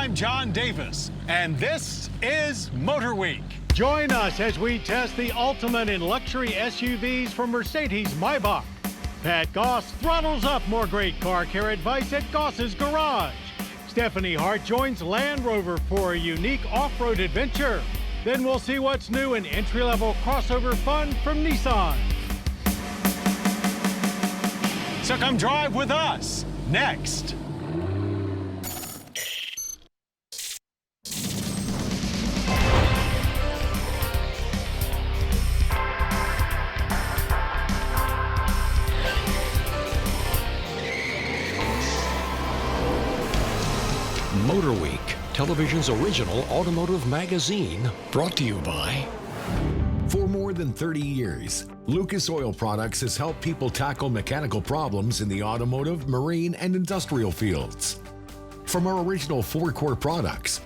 I'm John Davis, and this is Motor Week. Join us as we test the ultimate in luxury SUVs from Mercedes Maybach. Pat Goss throttles up more great car care advice at Goss's Garage. Stephanie Hart joins Land Rover for a unique off-road adventure. Then we'll see what's new in entry-level crossover fun from Nissan. So come drive with us next. Motor Week, television's original automotive magazine, brought to you by... For more than 30 years, Lucas Oil Products has helped people tackle mechanical problems in the automotive, marine, and industrial fields. From our original 4 core products,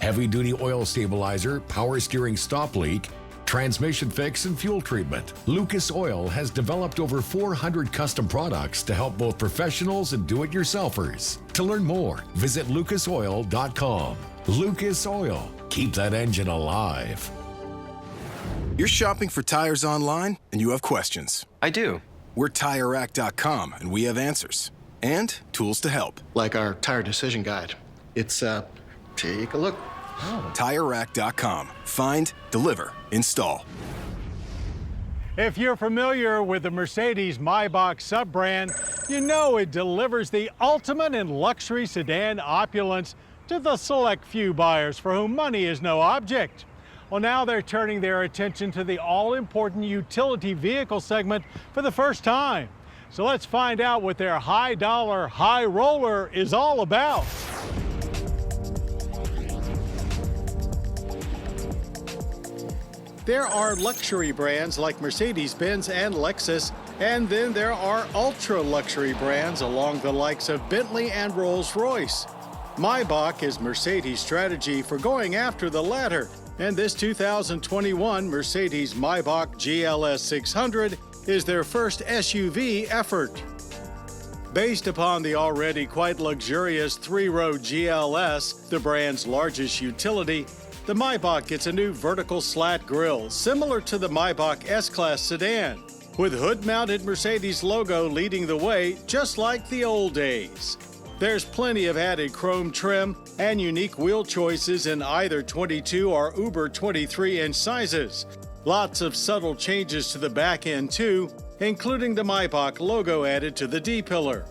heavy-duty oil stabilizer, power steering stop leak, transmission fix, and fuel treatment, Lucas Oil has developed over 400 custom products to help both professionals and do-it-yourselfers. To learn more, visit lucasoil.com. Lucas Oil. Keep that engine alive. You're shopping for tires online and you have questions. I do. We're TireRack.com and we have answers and tools to help. Like our tire decision guide. It's, take a look. TireRack.com. Find, deliver, install. If you're familiar with the Mercedes Maybach sub-brand, you know it delivers the ultimate in luxury sedan opulence to the select few buyers for whom money is no object. Well, now they're turning their attention to the all-important utility vehicle segment for the first time. So let's find out what their high-dollar, high-roller is all about. There are luxury brands like Mercedes-Benz and Lexus, and then there are ultra-luxury brands along the likes of Bentley and Rolls-Royce. Maybach is Mercedes' strategy for going after the latter, and this 2021 Mercedes Maybach GLS 600 is their first SUV effort. Based upon the already quite luxurious 3-row GLS, the brand's largest utility, the Maybach gets a new vertical slat grille, similar to the Maybach S-Class sedan, with hood-mounted Mercedes logo leading the way, just like the old days. There's plenty of added chrome trim and unique wheel choices in either 22 or Uber 23-inch sizes. Lots of subtle changes to the back end too, including the Maybach logo added to the D-pillar.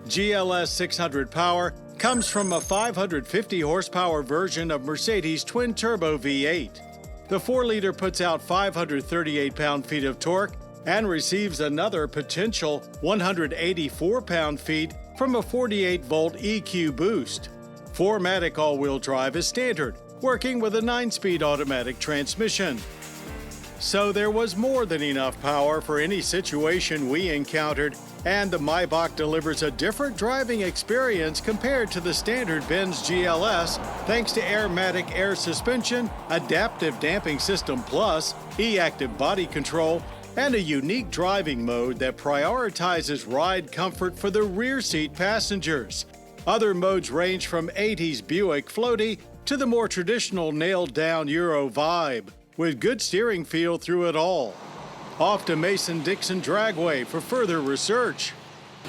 GLS 600 power comes from a 550 horsepower version of Mercedes twin-turbo V8. The 4-liter puts out 538 pound-feet of torque and receives another potential 184 pound-feet from a 48-volt EQ boost. 4MATIC all-wheel drive is standard, working with a 9-speed automatic transmission. So there was more than enough power for any situation we encountered, and the Maybach delivers a different driving experience compared to the standard Benz GLS thanks to Airmatic air suspension, Adaptive Damping System Plus, e-active body control, and a unique driving mode that prioritizes ride comfort for the rear seat passengers. Other modes range from 80s Buick floaty to the more traditional nailed-down Euro vibe, with good steering feel through it all. Off to Mason-Dixon Dragway for further research.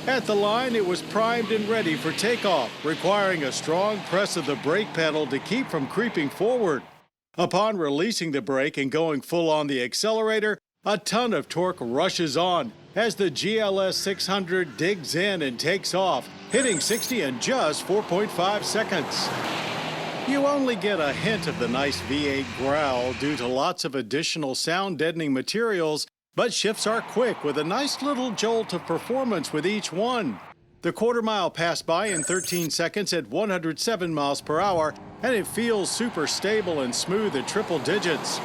At the line, it was primed and ready for takeoff, requiring a strong press of the brake pedal to keep from creeping forward. Upon releasing the brake and going full on the accelerator, a ton of torque rushes on as the GLS 600 digs in and takes off, hitting 60 in just 4.5 seconds. You only get a hint of the nice V8 growl due to lots of additional sound-deadening materials, but shifts are quick with a nice little jolt of performance with each one. The quarter-mile passed by in 13 seconds at 107 miles per hour, and it feels super stable and smooth at triple digits.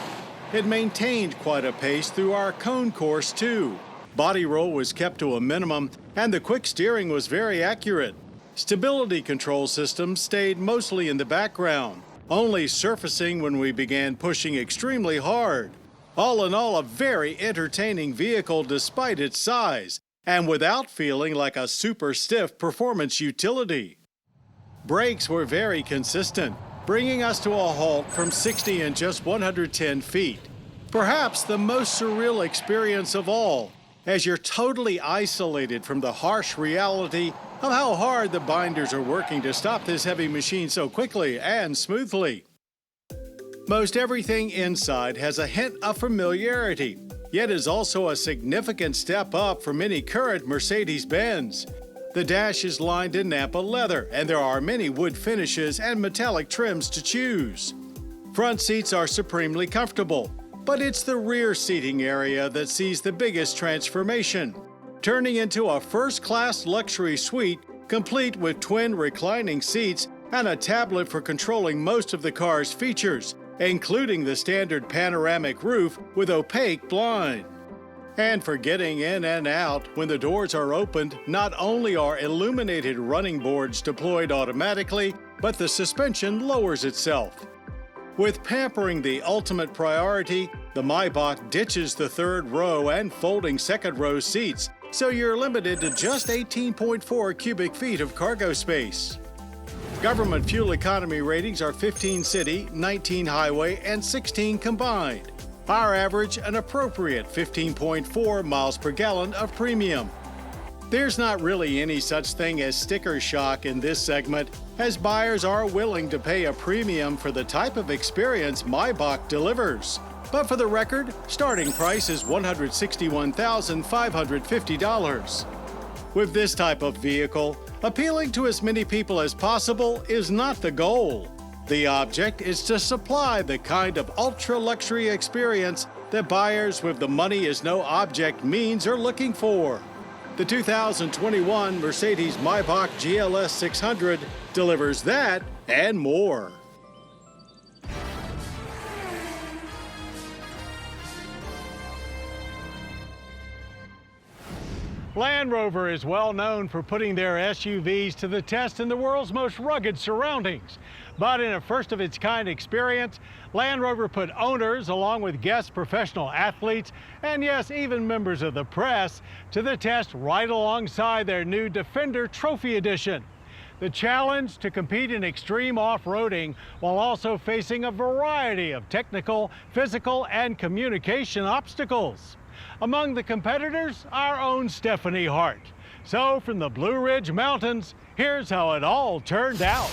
It maintained quite a pace through our cone course, too. Body roll was kept to a minimum, and the quick steering was very accurate. Stability control systems stayed mostly in the background, only surfacing when we began pushing extremely hard. All in all, a very entertaining vehicle despite its size, and without feeling like a super stiff performance utility. brakes were very consistent, bringing us to a halt from 60 in just 110 feet. Perhaps the most surreal experience of all, as you're totally isolated from the harsh reality of how hard the binders are working to stop this heavy machine so quickly and smoothly. Most everything inside has a hint of familiarity, yet is also a significant step up from any current Mercedes-Benz. The dash is lined in Nappa leather, and there are many wood finishes and metallic trims to choose. Front seats are supremely comfortable, but it's the rear seating area that sees the biggest transformation, turning into a first-class luxury suite complete with twin reclining seats and a tablet for controlling most of the car's features, including the standard panoramic roof with opaque blind. And for getting in and out, when the doors are opened, not only are illuminated running boards deployed automatically, but the suspension lowers itself. With pampering the ultimate priority, the Maybach ditches the third row and folding second row seats, so you're limited to just 18.4 cubic feet of cargo space. Government fuel economy ratings are 15 city, 19 highway, and 16 combined. Our average, an appropriate 15.4 miles per gallon of premium. There's not really any such thing as sticker shock in this segment, as buyers are willing to pay a premium for the type of experience Maybach delivers. But for the record, starting price is $161,550. With this type of vehicle, appealing to as many people as possible is not the goal. The object is to supply the kind of ultra-luxury experience that buyers with the money is no object means are looking for. The 2021 Mercedes Maybach GLS 600 delivers that and more. Land Rover is well known for putting their SUVs to the test in the world's most rugged surroundings. But in a first-of-its-kind experience, Land Rover put owners, along with guest professional athletes, and yes, even members of the press, to the test right alongside their new Defender Trophy Edition. The challenge to compete in extreme off-roading while also facing a variety of technical, physical, and communication obstacles. Among the competitors, our own Stephanie Hart. So from the Blue Ridge Mountains, here's how it all turned out.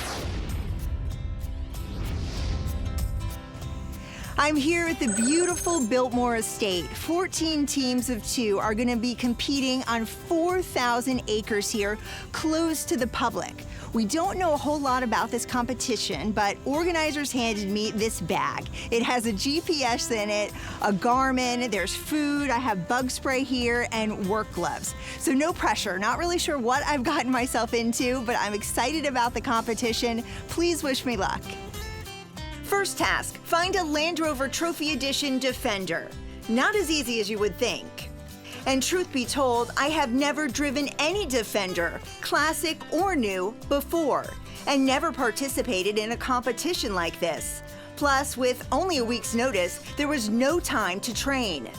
I'm here at the beautiful Biltmore Estate. 14 teams of 2 are going to be competing on 4,000 acres here, closed to the public. We don't know a whole lot about this competition, but organizers handed me this bag. It has a GPS in it, a Garmin, there's food, I have bug spray here, and work gloves. So no pressure, not really sure what I've gotten myself into, but I'm excited about the competition. Please wish me luck. First task, find a Land Rover Trophy Edition Defender. Not as easy as you would think. And truth be told, I have never driven any Defender, classic or new, before, and never participated in a competition like this. Plus, with only a week's notice, there was no time to train.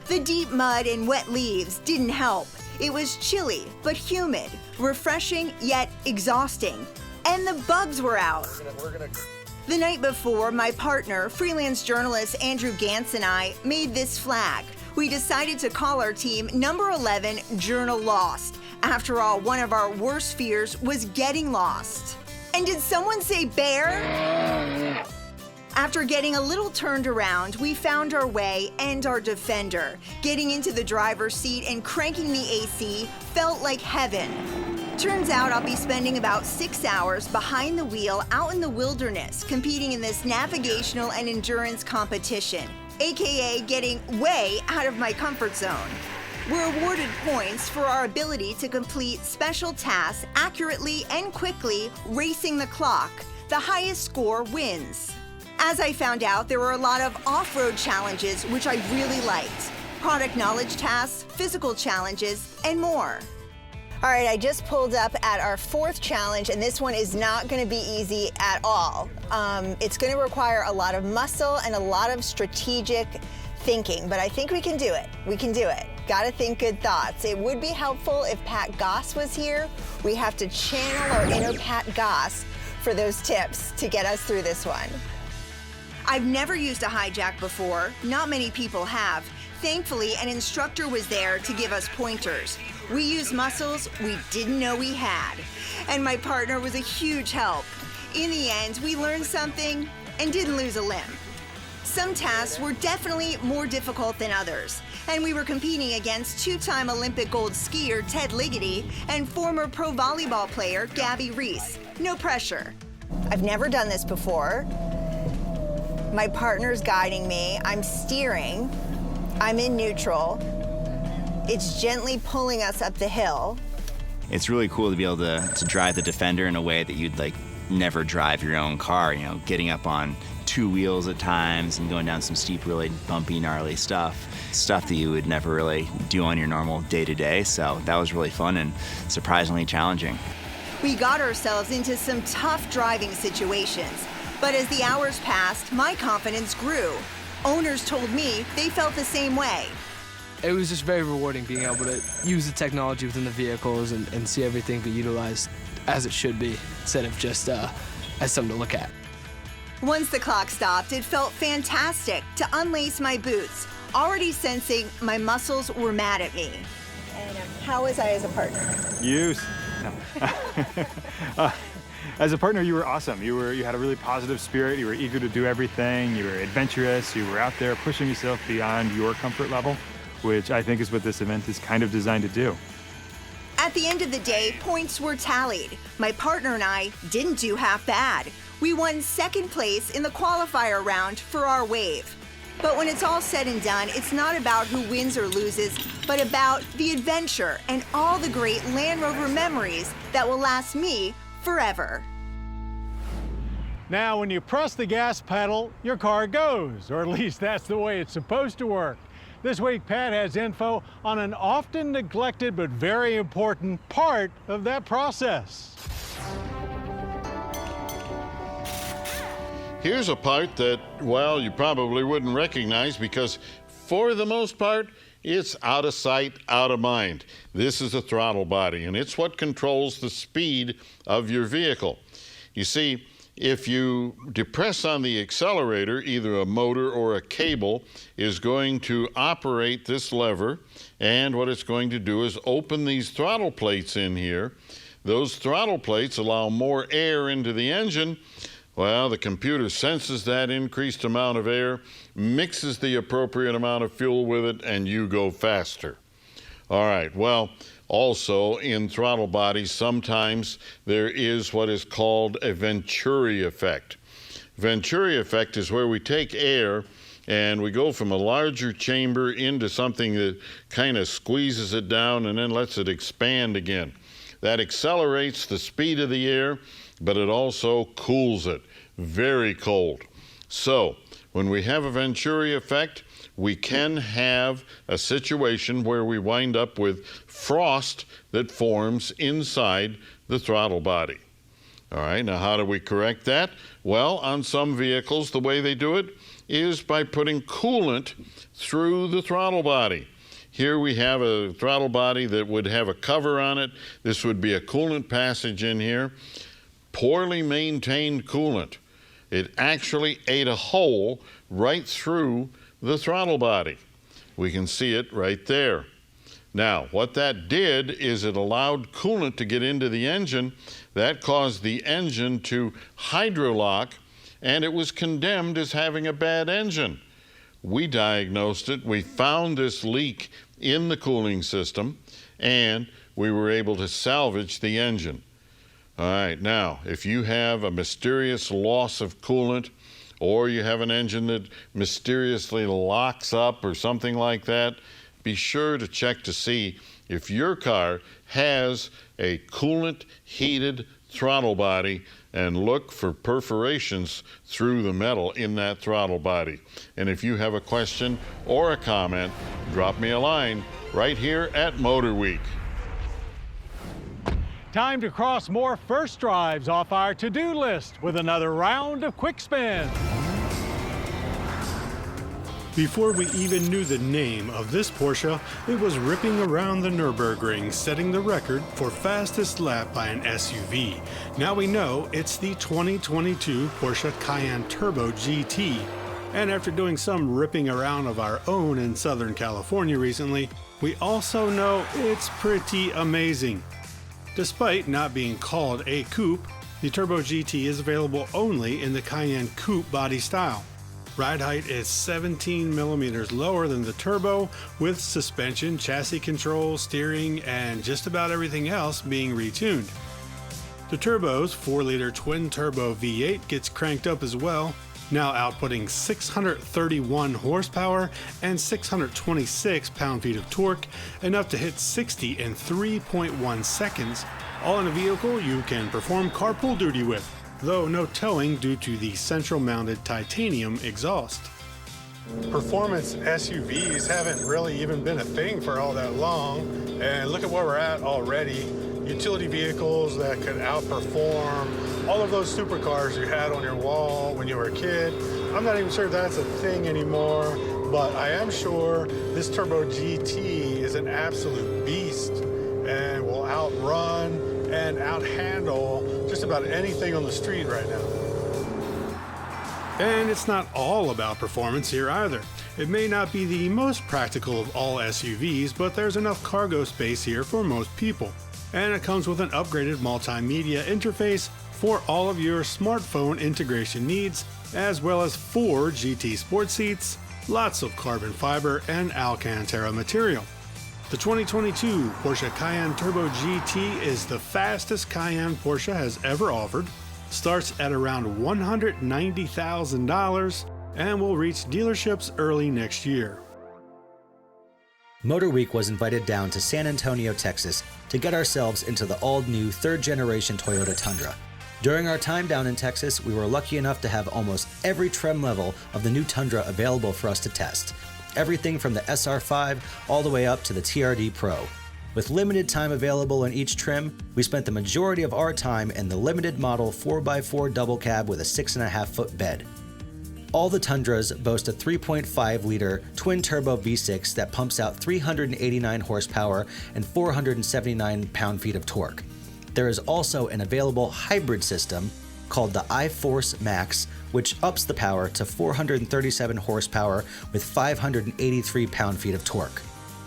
The deep mud and wet leaves didn't help. It was chilly, but humid, refreshing yet exhausting. And the bugs were out. The night before, my partner, freelance journalist Andrew Gantz, and I made this flag. We decided to call our team Number 11 Journal Lost. After all, one of our worst fears was getting lost. And did someone say bear? After getting a little turned around, we found our way and our Defender. Getting into the driver's seat and cranking the AC felt like heaven. Turns out I'll be spending about 6 hours behind the wheel out in the wilderness, competing in this navigational and endurance competition, aka getting way out of my comfort zone. We're awarded points for our ability to complete special tasks accurately and quickly, racing the clock. The highest score wins. As I found out, there were a lot of off-road challenges, which I really liked. Product knowledge tasks, physical challenges, and more. All right, I just pulled up at our 4th challenge, and this one is not going to be easy at all. It's going to require a lot of muscle and a lot of strategic thinking, but I think we can do it. We can do it. Got to think good thoughts. It would be helpful if Pat Goss was here. We have to channel our inner Pat Goss for those tips to get us through this one. I've never used a hijack before. Not many people have. Thankfully, an instructor was there to give us pointers. We used muscles we didn't know we had. And my partner was a huge help. In the end, we learned something and didn't lose a limb. Some tasks were definitely more difficult than others, and we were competing against two-time Olympic gold skier Ted Ligety and former pro volleyball player Gabby Reese. No pressure. I've never done this before. My partner's guiding me. I'm steering. I'm in neutral. It's gently pulling us up the hill. It's really cool to be able to drive the Defender in a way that you'd never drive your own car, getting up on two wheels at times and going down some steep, really bumpy, gnarly stuff that you would never really do on your normal day-to-day. So that was really fun and surprisingly challenging. We got ourselves into some tough driving situations, but as the hours passed, my confidence grew. Owners told me they felt the same way. It was just very rewarding being able to use the technology within the vehicles and see everything be utilized as it should be, instead of just as something to look at. Once the clock stopped, it felt fantastic to unlace my boots, already sensing my muscles were mad at me. And how was I as a partner? As a partner, you were awesome. You had a really positive spirit. You were eager to do everything. You were adventurous. You were out there pushing yourself beyond your comfort level, which I think is what this event is kind of designed to do. At the end of the day, points were tallied. My partner and I didn't do half bad. We won second place in the qualifier round for our wave. But when it's all said and done, it's not about who wins or loses, but about the adventure and all the great Land Rover memories that will last me forever. Now, when you press the gas pedal, your car goes, or at least that's the way it's supposed to work. This week, Pat has info on an often neglected but very important part of that process. Here's a part that, well, you probably wouldn't recognize because, for the most part, it's out of sight, out of mind. This is the throttle body, and it's what controls the speed of your vehicle. You see, if you depress on the accelerator, either a motor or a cable is going to operate this lever, and what it's going to do is open these throttle plates in here. Those throttle plates allow more air into the engine. Well, the computer senses that increased amount of air, mixes the appropriate amount of fuel with it, and you go faster. All right, well, also in throttle bodies, sometimes there is what is called a Venturi effect. Venturi effect is where we take air and we go from a larger chamber into something that kind of squeezes it down and then lets it expand again. That accelerates the speed of the air, but it also cools it. Very cold. So, when we have a Venturi effect, we can have a situation where we wind up with frost that forms inside the throttle body. All right, now how do we correct that? Well, on some vehicles, the way they do it is by putting coolant through the throttle body. Here we have a throttle body that would have a cover on it. This would be a coolant passage in here. Poorly maintained coolant. It actually ate a hole right through the throttle body. We can see it right there. Now, what that did is it allowed coolant to get into the engine. That caused the engine to hydrolock, and it was condemned as having a bad engine. We diagnosed it. We found this leak in the cooling system, and we were able to salvage the engine. All right, now, if you have a mysterious loss of coolant, or you have an engine that mysteriously locks up or something like that, be sure to check to see if your car has a coolant-heated throttle body and look for perforations through the metal in that throttle body. And if you have a question or a comment, drop me a line right here at Motor Week. Time to cross more first drives off our to-do list with another round of Quick Spin. Before we even knew the name of this Porsche, it was ripping around the Nürburgring, setting the record for fastest lap by an SUV. Now we know it's the 2022 Porsche Cayenne Turbo GT. And after doing some ripping around of our own in Southern California recently, we also know it's pretty amazing. Despite not being called a coupe, the Turbo GT is available only in the Cayenne Coupe body style. Ride height is 17 millimeters lower than the Turbo, with suspension, chassis control, steering, and just about everything else being retuned. The Turbo's 4-liter twin-turbo V8 gets cranked up as well, now outputting 631 horsepower and 626 pound-feet of torque, enough to hit 60 in 3.1 seconds, all in a vehicle you can perform carpool duty with, though no towing due to the central-mounted titanium exhaust. Performance SUVs haven't really even been a thing for all that long, and look at where we're at already. Utility vehicles that could outperform all of those supercars you had on your wall when you were a kid. I'm not even sure if that's a thing anymore, but I am sure this Turbo GT is an absolute beast and will outrun and outhandle just about anything on the street right now. And it's not all about performance here either. It may not be the most practical of all SUVs, but there's enough cargo space here for most people. And it comes with an upgraded multimedia interface for all of your smartphone integration needs, as well as 4 GT sport seats, lots of carbon fiber and Alcantara material. The 2022 Porsche Cayenne Turbo GT is the fastest Cayenne Porsche has ever offered, starts at around $190,000, and will reach dealerships early next year. Motor Week was invited down to San Antonio, Texas to get ourselves into the all-new third-generation Toyota Tundra. During our time down in Texas, we were lucky enough to have almost every trim level of the new Tundra available for us to test. Everything from the SR5 all the way up to the TRD Pro. With limited time available in each trim, we spent the majority of our time in the limited model 4x4 double cab with a 6.5-foot bed. All the Tundras boast a 3.5-liter twin-turbo V6 that pumps out 389 horsepower and 479 pound-feet of torque. There is also an available hybrid system called the iForce Max, which ups the power to 437 horsepower with 583 pound-feet of torque.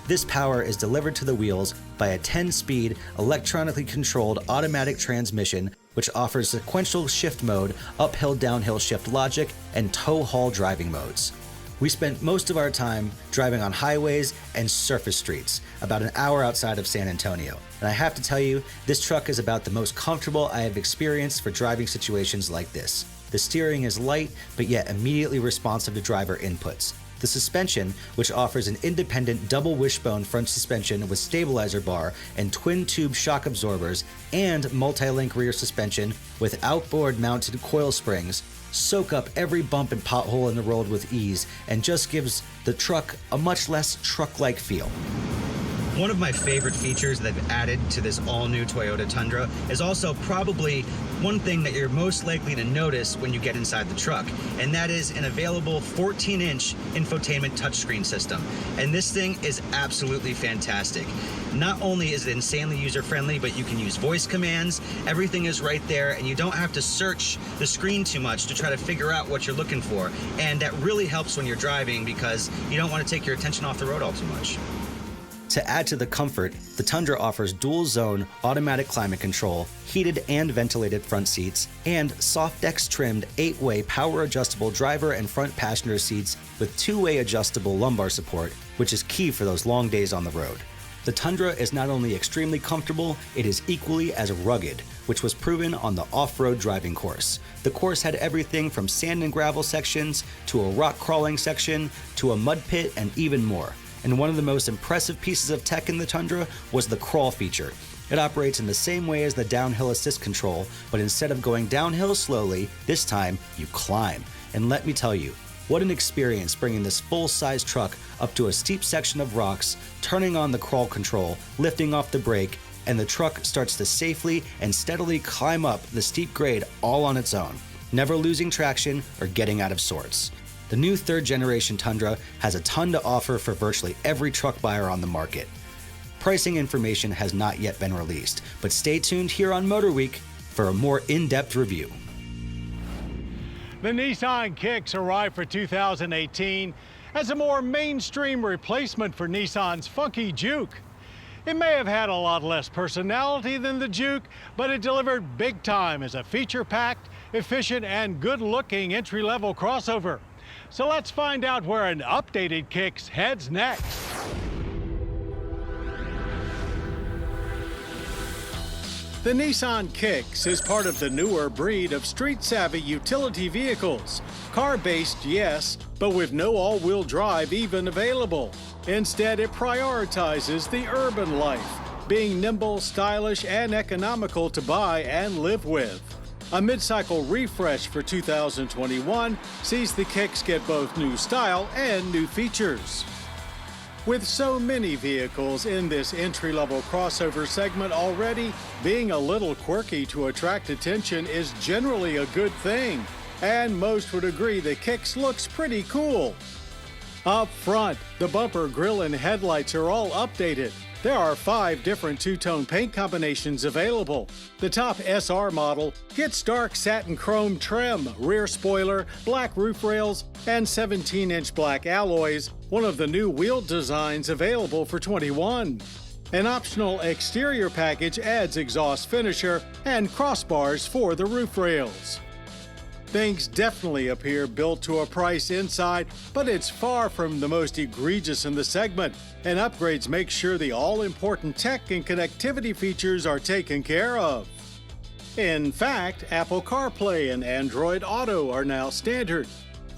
This power is delivered to the wheels by a 10-speed, electronically controlled automatic transmission which offers sequential shift mode, uphill-downhill shift logic, and tow-haul driving modes. We spent most of our time driving on highways and surface streets, about an hour outside of San Antonio. And I have to tell you, this truck is about the most comfortable I have experienced for driving situations like this. The steering is light, but yet immediately responsive to driver inputs. The suspension, which offers an independent double wishbone front suspension with stabilizer bar and twin-tube shock absorbers, and multi-link rear suspension with outboard mounted coil springs, soak up every bump and pothole in the road with ease and just gives the truck a much less truck-like feel. One of my favorite features that they've added to this all-new Toyota Tundra is also probably one thing that you're most likely to notice when you get inside the truck, and that is an available 14-inch infotainment touchscreen system. And this thing is absolutely fantastic. Not only is it insanely user-friendly, but you can use voice commands. Everything is right there, and you don't have to search the screen too much to try to figure out what you're looking for. And that really helps when you're driving because you don't want to take your attention off the road all too much. To add to the comfort, the Tundra offers dual-zone automatic climate control, heated and ventilated front seats, and Softex trimmed 8-way power-adjustable driver and front passenger seats with 2-way adjustable lumbar support, which is key for those long days on the road. The Tundra is not only extremely comfortable, it is equally as rugged, which was proven on the off-road driving course. The course had everything from sand and gravel sections, to a rock crawling section, to a mud pit, and even more. And one of the most impressive pieces of tech in the Tundra was the crawl feature. It operates in the same way as the downhill assist control, but instead of going downhill slowly, this time you climb. And let me tell you, what an experience bringing this full-size truck up to a steep section of rocks, turning on the crawl control, lifting off the brake, and the truck starts to safely and steadily climb up the steep grade all on its own, never losing traction or getting out of sorts. the new third generation Tundra has a ton to offer for virtually every truck buyer on the market. Pricing information has not yet been released, but stay tuned here on Motor Week for a more in-depth review. The Nissan Kicks arrived for 2018 as a more mainstream replacement for Nissan's funky Juke. It may have had a lot less personality than the Juke, but it delivered big time as a feature-packed, efficient, and good-looking entry-level crossover. So let's find out where an updated Kicks heads next. The Nissan Kicks is part of the newer breed of street-savvy utility vehicles. Car-based, yes, but with no all-wheel drive even available. Instead, it prioritizes the urban life, being nimble, stylish, and economical to buy and live with. A mid-cycle refresh for 2021 sees the Kicks get both new style and new features. With so many vehicles in this entry-level crossover segment already, being a little quirky to attract attention is generally a good thing, and most would agree the Kicks looks pretty cool. Up front, the bumper, grille, and headlights are all updated. There are 5 different two-tone paint combinations available. The top SR model gets dark satin chrome trim, rear spoiler, black roof rails, and 17-inch black alloys, one of the new wheel designs available for 21. An optional exterior package adds exhaust finisher and crossbars for the roof rails. Things definitely appear built to a price inside, but it's far from the most egregious in the segment, and upgrades make sure the all-important tech and connectivity features are taken care of. In fact, Apple CarPlay and Android Auto are now standard.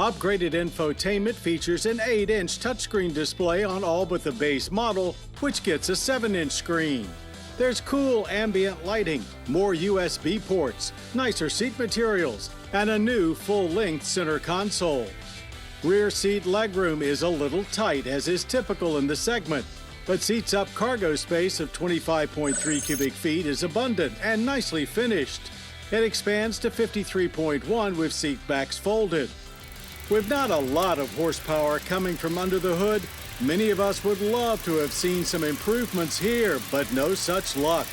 Upgraded infotainment features an 8-inch touchscreen display on all but the base model, which gets a 7-inch screen. There's cool ambient lighting, more USB ports, nicer seat materials, and a new full-length center console. Rear seat legroom is a little tight, as is typical in the segment, but seats up cargo space of 25.3 cubic feet is abundant and nicely finished. It expands to 53.1 with seat backs folded. With not a lot of horsepower coming from under the hood, many of us would love to have seen some improvements here, but no such luck.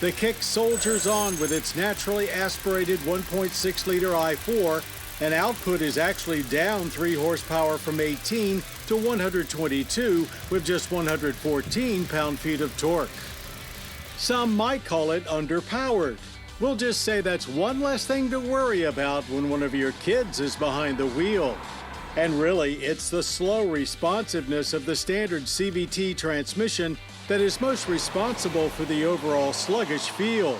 The Kicks soldiers on with its naturally aspirated 1.6-liter i4, and output is actually down 3 horsepower from 18 to 122 with just 114 pound-feet of torque. Some might call it underpowered. We'll just say that's one less thing to worry about when one of your kids is behind the wheel. And really, it's the slow responsiveness of the standard CVT transmission that is most responsible for the overall sluggish feel.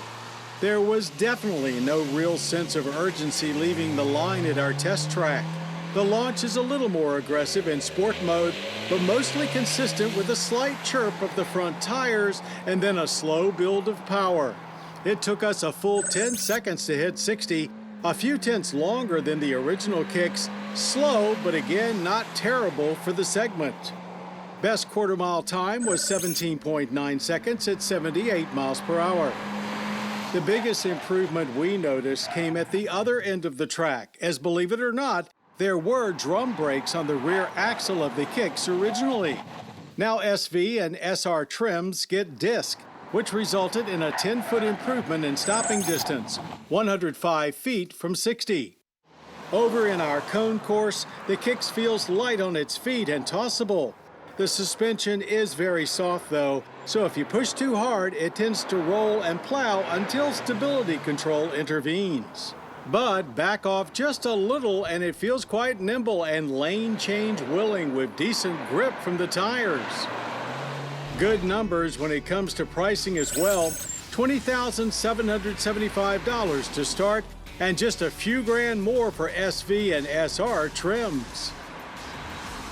There was definitely no real sense of urgency leaving the line at our test track. The launch is a little more aggressive in sport mode, but mostly consistent with a slight chirp of the front tires and then a slow build of power. It took us a full 10 seconds to hit 60, a few tenths longer than the original Kicks. Slow, but again, not terrible for the segment. Best quarter-mile time was 17.9 seconds at 78 miles per hour. The biggest improvement we noticed came at the other end of the track, as believe it or not, there were drum brakes on the rear axle of the Kicks originally. Now SV and SR trims get disc, which resulted in a 10-foot improvement in stopping distance, 105 feet from 60. Over in our cone course, the Kicks feels light on its feet and tossable. The suspension is very soft though, so if you push too hard, it tends to roll and plow until stability control intervenes. But back off just a little and it feels quite nimble and lane change willing with decent grip from the tires. Good numbers when it comes to pricing as well. $20,775 to start, and just a few grand more for SV and SR trims.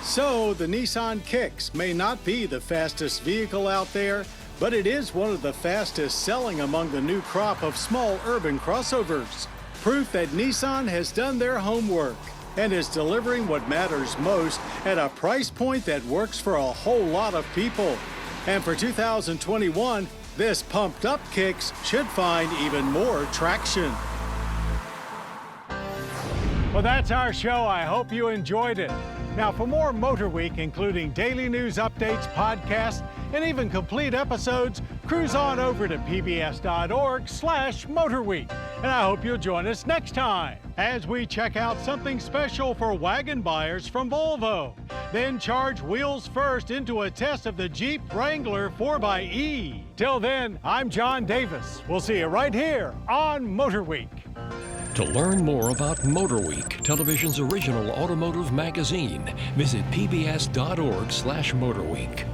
So the Nissan Kicks may not be the fastest vehicle out there, but it is one of the fastest selling among the new crop of small urban crossovers. Proof that Nissan has done their homework and is delivering what matters most at a price point that works for a whole lot of people. And for 2021, this pumped up Kicks should find even more traction. Well, that's our show. I hope you enjoyed it. Now, for more Motor Week, including daily news updates, podcasts, and even complete episodes, cruise on over to pbs.org/motorweek. And I hope you'll join us next time as we check out something special for wagon buyers from Volvo. Then charge wheels first into a test of the Jeep Wrangler 4xE. Till then, I'm John Davis. We'll see you right here on Motor Week. To learn more about Motor Week, television's original automotive magazine, visit pbs.org/motorweek.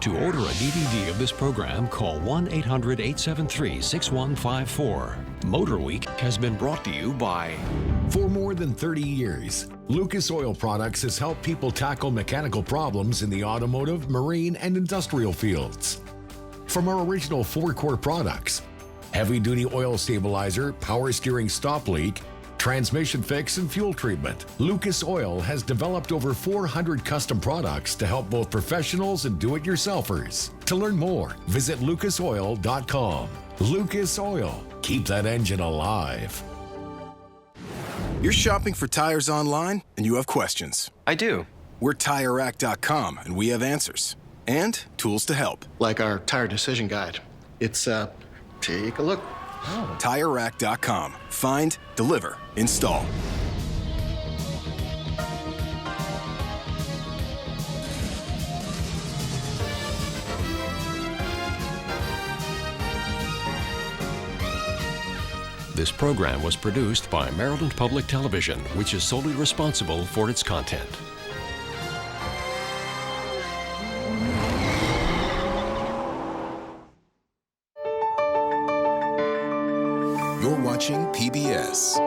To order a DVD of this program, call 1-800-873-6154. Motor Week has been brought to you by... For more than 30 years, Lucas Oil Products has helped people tackle mechanical problems in the automotive, marine, and industrial fields. From our original 4-core products, heavy-duty oil stabilizer, power steering stop leak, transmission fix, and fuel treatment, Lucas Oil has developed over 400 custom products to help both professionals and do-it-yourselfers. To learn more, visit lucasoil.com. Lucas Oil. Keep that engine alive. You're shopping for tires online and you have questions. I do. We're TireRack.com and we have answers and tools to help. Like our tire decision guide. It's, take a look. TireRack.com. Find, deliver, install. This program was produced by Maryland Public Television, which is solely responsible for its content. You're watching PBS.